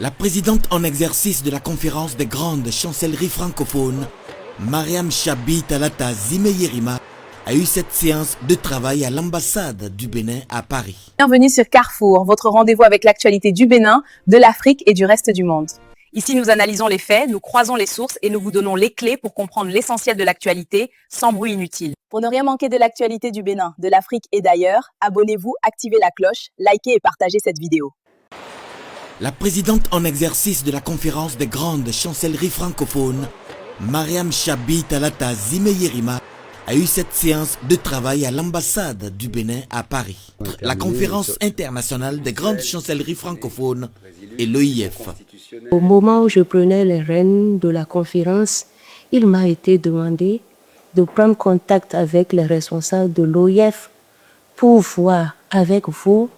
La présidente en exercice de la conférence des grandes chancelleries francophones, Mariam Chabi Talata Zimeyerima, a eu cette séance de travail à l'ambassade du Bénin à Paris. Bienvenue sur Carrefour, votre rendez-vous avec l'actualité du Bénin, de l'Afrique et du reste du monde. Ici, nous analysons les faits, nous croisons les sources et nous vous donnons les clés pour comprendre l'essentiel de l'actualité sans bruit inutile. Pour ne rien manquer de l'actualité du Bénin, de l'Afrique et d'ailleurs, abonnez-vous, activez la cloche, likez et partagez cette vidéo. La présidente en exercice de la conférence des grandes chancelleries francophones, Mariam Chabi Talata Zimeyerima, a eu cette séance de travail à l'ambassade du Bénin à Paris. La conférence internationale des grandes chancelleries francophones et l'OIF. Au moment où je prenais les rênes de la conférence, il m'a été demandé de prendre contact avec les responsables de l'OIF pour voir avec vous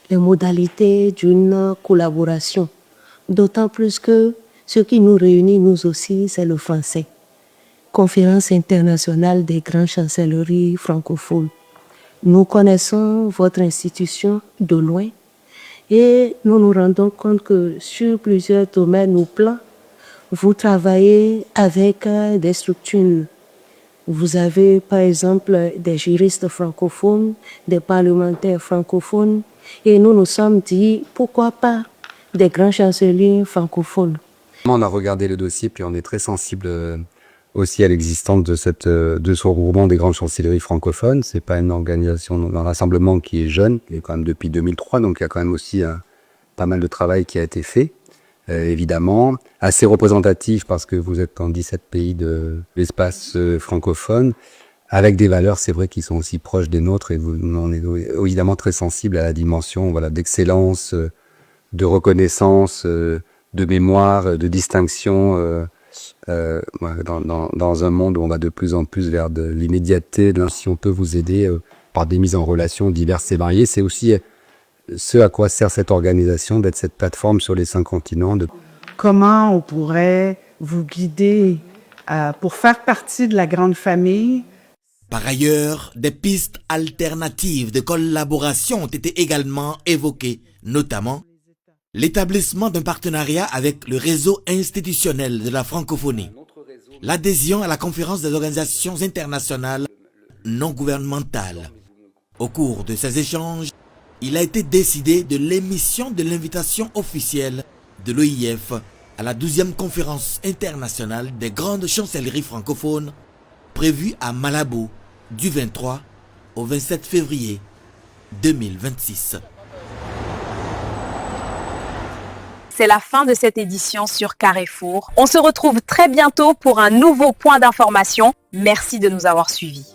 les modalités d'une collaboration. D'autant plus que ce qui nous réunit, nous aussi, c'est le français. Conférence internationale des grandes chancelleries francophones. Nous connaissons votre institution de loin et nous nous rendons compte que sur plusieurs domaines ou plans, vous travaillez avec des structures. Vous avez par exemple des juristes francophones, des parlementaires francophones et nous nous sommes dit pourquoi pas des grands chanceliers francophones. On a regardé le dossier puis on est très sensible aussi à l'existence de ce regroupement des grandes chancelleries francophones. C'est pas une organisation, un rassemblement qui est jeune, qui est quand même depuis 2003, donc il y a quand même aussi pas mal de travail qui a été fait. Évidemment, assez représentatif parce que vous êtes dans 17 pays de l'espace francophone, avec des valeurs, c'est vrai, qui sont aussi proches des nôtres et vous en êtes évidemment très sensible à la dimension, voilà, d'excellence, de reconnaissance, de mémoire, de distinction, dans un monde où on va de plus en plus vers de l'immédiateté. Si on peut vous aider par des mises en relation diverses et variées, c'est aussi ce à quoi sert cette organisation, d'être cette plateforme sur les 5 continents. Comment on pourrait vous guider pour faire partie de la grande famille? Par ailleurs, des pistes alternatives de collaboration ont été également évoquées, notamment l'établissement d'un partenariat avec le réseau institutionnel de la francophonie, l'adhésion à la conférence des organisations internationales non gouvernementales. Au cours de ces échanges, il a été décidé de l'émission de l'invitation officielle de l'OIF à la 12e conférence internationale des grandes chancelleries francophones prévue à Malabo du 23 au 27 février 2026. C'est la fin de cette édition sur Carrefour. On se retrouve très bientôt pour un nouveau point d'information. Merci de nous avoir suivis.